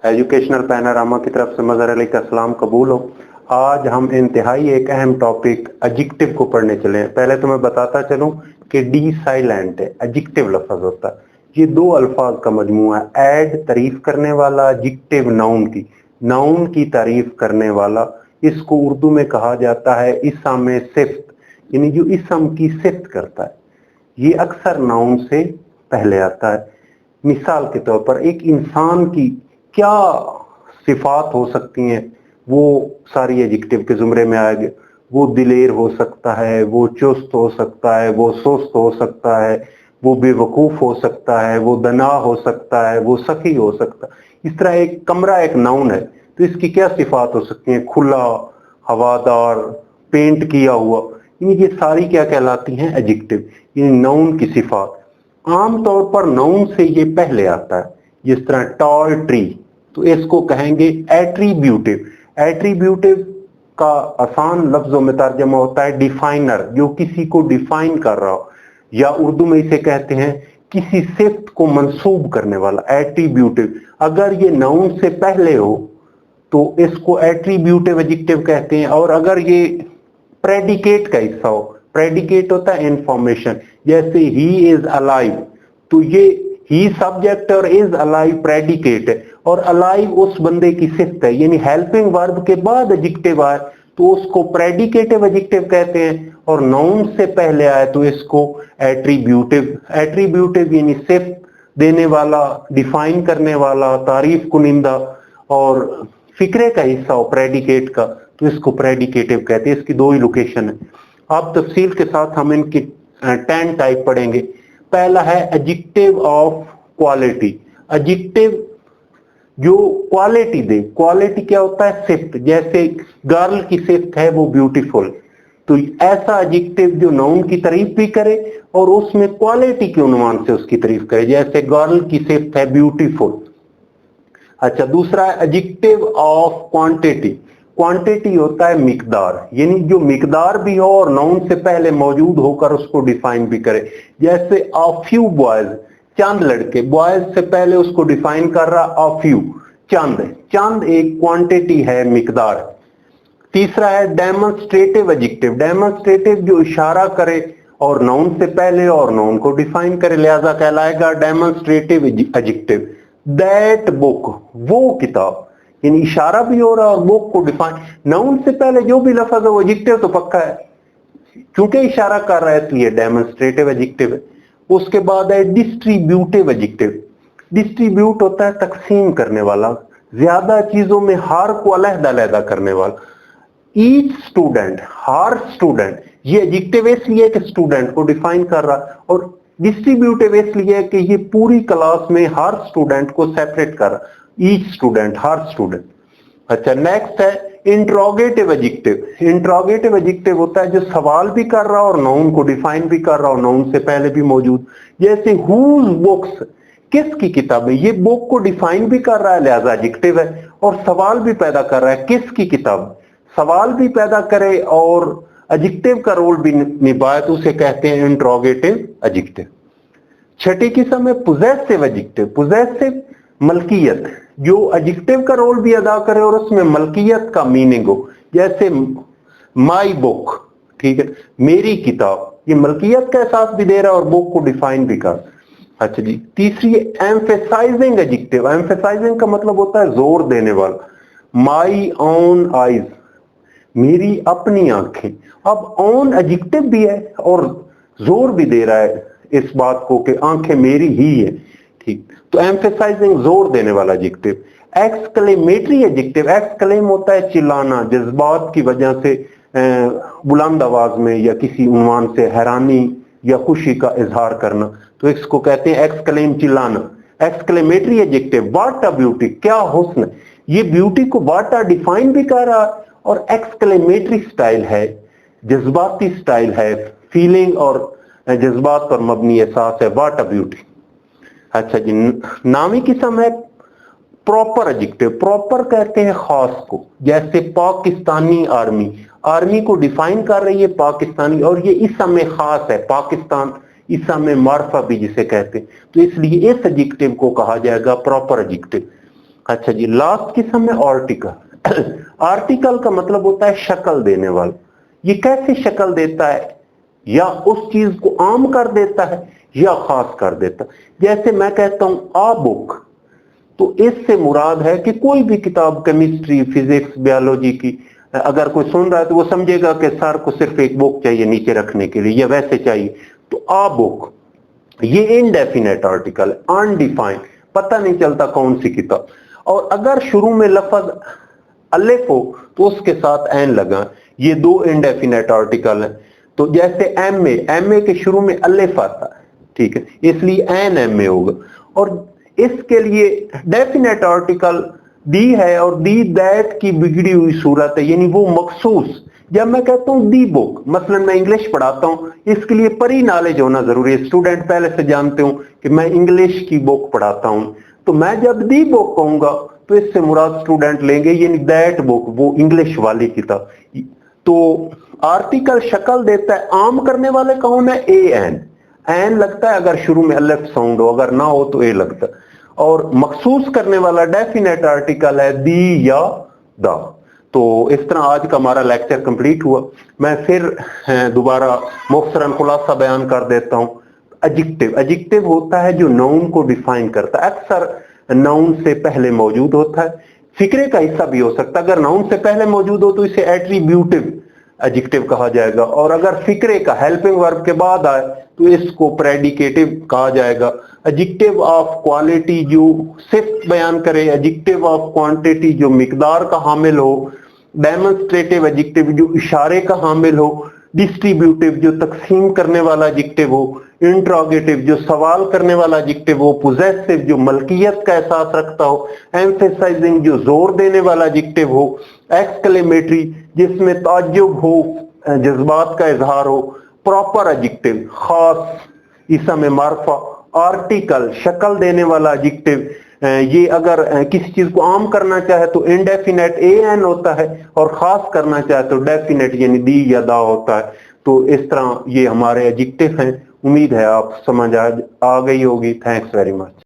Educational panorama की तरफ से मज़हर अली का सलाम कबूल हो। आज हम इंतहाई एक अहम टॉपिक एडजेक्टिव को पढ़ने चले हैं। पहले तो मैं बताता चलूं कि डी साइलेंट है, एडजेक्टिव लफ्ज होता है। ये दो अल्फाज का मजमूआ है। ऐड तारीफ करने वाला, एडजेक्टिव नाउन की तारीफ करने वाला। इसको उर्दू में कहा जाता है इसम सिफ्त, यानी जो इसम की सिफ्त करता है। ये अक्सर नाउन से पहले आता है। मिसाल के तौर पर एक इंसान की क्या सिफात हो सकती हैं, वो सारी एडजेक्टिव के जुमरे में आएगी। वो दिलेर हो सकता है, वो चुस्त हो सकता है, वो सुस्त हो सकता है, वो बेवकूफ हो सकता है, वो दना हो सकता है, वो सखी हो सकता है। इस तरह एक कमरा एक नाउन है, तो इसकी क्या सिफात हो सकती हैं? खुला, हवादार, पेंट किया हुआ। ये सारी क्या कहलाती हैं? एडजेक्टिव, ये नाउन की सिफात। आम तौर पर नाउन से ये पहले आता है। जिस तरह टॉल ट्री, तो इसको कहेंगे एट्रीब्यूटिव। एट्रीब्यूटिव का आसान लफ्जों में तर्जमा होता है डिफाइनर, जो किसी को डिफाइन कर रहा हो, या उर्दू में इसे कहते हैं किसी सिफ्त को मंसूब करने वाला, एट्रीब्यूटिव। अगर ये नाउन से पहले हो तो इसको एट्रीब्यूटिव एडजेक्टिव कहते हैं। और अगर ये प्रेडिकेट का हिस्सा हो, प्रेडिकेट होता है इंफॉर्मेशन, जैसे ही इज अलाइव, तो ये ही सब्जेक्ट और इज अलाइव प्रेडिकेट है, और अलाइव उस बंदे की सिफ्त है। यानी हेल्पिंग वर्ब के बाद एडजेक्टिव आए तो उसको प्रेडिकेटिव एडजेक्टिव कहते हैं, और नाउन से पहले आए तो इसको एट्रीब्यूटिव। एट्रीब्यूटिव यानी सिफ्त देने वाला, डिफाइन करने वाला, तारीफ कुनिंदा, और फिक्रे का हिस्सा हो प्रेडिकेट का, तो इसको प्रेडिकेटिव कहते हैं। इसकी दो ही लोकेशन है। अब तफसील के साथ हम इनकी 10 टाइप पढ़ेंगे। पहला है एडजेक्टिव ऑफ क्वालिटी। एडजेक्टिव जो क्वालिटी दे। क्वालिटी क्या होता है? सिफ्त। जैसे गर्ल की सिफ्त है वो ब्यूटीफुल, तो ऐसा एडजेक्टिव जो नाउन की तारीफ भी करे और उसमें क्वालिटी के उन्वान से उसकी तारीफ करे। जैसे गर्ल की सिफ्त है ब्यूटीफुल। अच्छा, दूसरा है एडजेक्टिव ऑफ क्वांटिटी। क्वांटिटी होता है मिकदार, यानी जो मिकदार भी हो और नाउन से पहले मौजूद होकर उसको डिफाइन भी करे। जैसे अ फ्यू बॉयज, चंद लड़के, बॉयज से पहले उसको डिफाइन कर रहा अ फ्यू, चंद। चंद एक क्वांटिटी है, मिकदार। तीसरा है डेमोन्स्ट्रेटिव एडजेक्टिव। डेमोन्स्ट्रेटिव जो इशारा करे और नाउन से पहले और नाउन को डिफाइन करे, लिहाजा कहलाएगा डेमोन्स्ट्रेटिव एडजेक्टिव। दैट बुक, वो किताब, यानी इशारा भी हो रहा और बुक को डिफाइन। नाउन से पहले जो भी लफ्ज है वो एडजेक्टिव तो पक्का है, क्योंकि इशारा कर रहा है, इसलिए डेमोन्स्ट्रेटिव एडजेक्टिव है। उसके बाद है डिस्ट्रीब्यूटिव एडजेक्टिव। डिस्ट्रीब्यूट होता है तकसीम करने वाला, ज्यादा चीजों में हर को अलग-अलग करने वाला। ईच स्टूडेंट, हर स्टूडेंट, ये एडजेक्टिव इसलिए कि स्टूडेंट को डिफाइन कर रहा, और डिस्ट्रीब्यूटिव इसलिए कि ये पूरी क्लास में हर स्टूडेंट को सेपरेट कर रहा। ईच स्टूडेंट, हर स्टूडेंट। अच्छा, नेक्स्ट है इंट्रोगेटिव एडजेक्टिव। इंट्रोगेटिव एडजेक्टिव होता है जो सवाल भी कर रहा और नाउन को डिफाइन भी कर रहा और नाउन से पहले भी मौजूद। जैसे हुज बुक्स, किसकी किताब है, ये बुक को डिफाइन भी कर रहा है, लिहाजा एडजेक्टिव है, और सवाल भी पैदा कर रहा है, किसकी किताब। सवाल भी पैदा करे और एडजेक्टिव का रोल भी निभाए तो उसे कहते हैं इंट्रोगेटिव एडजेक्टिव। छठी किस्म है पोजेसिव एडजेक्टिव। पोजेसिव मलकियत, जो एडजेक्टिव का रोल भी अदा करे और उसमें मलकियत का मीनिंग हो। जैसे माई बुक, ठीक है, मेरी किताब, ये मलकियत का एहसास भी दे रहा है और बुक को डिफाइन भी कर। अच्छा जी, तीसरी एम्फेसाइजिंग एडजेक्टिव। एम्फेसाइजिंग का मतलब होता है जोर देने वाला। माई ओन आईज, मेरी अपनी आंखें। अब ओन एडजेक्टिव भी है और जोर भी दे रहा है इस बात को कि आंखें मेरी ही है, ठीक। तो एम्फेसाइजिंग, जोर देने वाला एडजेक्टिव। Exclamatory adjective. एक्सक्लेम होता है चिल्लाना, जज्बात की वजह से बुलंद आवाज में या किसी उन्वान से हैरानी या खुशी का इजहार करना, तो इसको कहते हैं एक्सक्लेम, चिल्लाना। Exclamatory adjective, what a beauty, क्या हुस्न। ये ब्यूटी को व्हाट अ डिफाइन भी कर रहा है, और एक्सक्लेमेटरी स्टाइल है, जज्बाती स्टाइल है, फीलिंग और जज्बात पर मबनी एहसास है, व्हाट अ ब्यूटी। अच्छा जी, नामी किस्म है प्रॉपर एडजेक्टिव। प्रॉपर कहते हैं खास को। जैसे पाकिस्तानी आर्मी, आर्मी को डिफाइन कर रही है पाकिस्तानी, और ये इसम में खास है, पाकिस्तान इसम में मार्फा भी जिसे कहते हैं, तो इसलिए इस एडजेक्टिव को कहा जाएगा प्रॉपर एडजेक्टिव। अच्छा जी, लास्ट किस्म है आर्टिकल। आर्टिकल का मतलब होता है शक्ल देने वाला। ये कैसे शक्ल देता है, या उस चीज को आम कर देता है या खास कर देता है। जैसे मैं कहता हूं आ बुक, तो इससे मुराद है कि कोई भी किताब केमिस्ट्री, फिजिक्स, बायोलॉजी की, अगर कोई सुन रहा है तो वो समझेगा कि सर को सिर्फ एक बुक चाहिए नीचे रखने के लिए, या वैसे चाहिए। तो आ बुक ये इनडेफिनेट आर्टिकल, अनडिफाइंड, पता नहीं चलता कौन सी किताब। और अगर शुरू में लफ्ज अलिफ हो तो उसके साथ एन लगा, ये दो इनडेफिनेट आर्टिकल हैं। तो जैसे एम ए के शुरू में अलिफ आता है, ठीक है, इसलिए एन एम ए होगा। और इसके लिए डेफिनेट आर्टिकल दी है, और दी दैट की बिगड़ी हुई सूरत है, यानी वो मखसूस। जब मैं कहता हूं दी बुक, मसलन मैं इंग्लिश पढ़ाता हूं, इसके लिए परी नॉलेज होना जरूरी है। स्टूडेंट पहले से जानते हूं कि मैं इंग्लिश की बुक पढ़ाता हूं, तो मैं जब दी बुक कहूंगा तो इससे मुराद स्टूडेंट लेंगे यानी दैट बुक, वो इंग्लिश वाली किताब। तो आर्टिकल शक्ल देता है, आम करने वाले कौन है, ए एन, एन लगता है अगर शुरू में अलिफ साउंड हो, अगर ना हो तो ए लगता है। और मखसूस करने वाला डेफिनेट आर्टिकल है दी या दा। तो इस तरह आज का हमारा लेक्चर कंप्लीट हुआ। मैं फिर दोबारा मुख्तसरन खुलासा बयान कर देता हूं। एडजेक्टिव, एडजेक्टिव होता है जो नाउन को डिफाइन करता है, अक्सर नाउन से पहले मौजूद होता है, फिक्रे का हिस्सा भी हो सकता है। अगर नाउन से पहले मौजूद हो तो इसे एट्रीब्यूटिव एडजेक्टिव कहा जाएगा, और अगर फिक्रे का हेल्पिंग वर्ब के बाद आए तो इसको प्रेडिकेटिव कहा जाएगा। एडजेक्टिव ऑफ क्वालिटी जो सिर्फ बयान करे, एडजेक्टिव ऑफ क्वांटिटी जो मिकदार का हामिल हो, डेमोन्स्ट्रेटिव एडजेक्टिव जो इशारे का हामिल हो, डिस्ट्रीब्यूटिव जो तकसीम करने वाला एडजेक्टिव हो, इंट्रोगेटिव जो सवाल करने वाला एडजेक्टिव हो, पोजेसिव जो मलकियत का एहसास रखता हो, एम्फेसाइजिंग जो जोर देने वाला एडजेक्टिव हो, एक्सक्लेमेटरी जिसमें ताज्जुब हो, जज्बात का इजहार हो, प्रॉपर एडजेक्टिव खास, इसम मारफा, आर्टिकल शक्ल देने वाला एडजेक्टिव। ये अगर किसी चीज को आम करना चाहे तो इनडेफिनेट ए एन होता है, और खास करना चाहे तो डेफिनेट यानी दी या दा होता है। तो इस तरह ये हमारे एडजेक्टिव हैं। उम्मीद है आप समझ आ गई होगी। Thanks very much.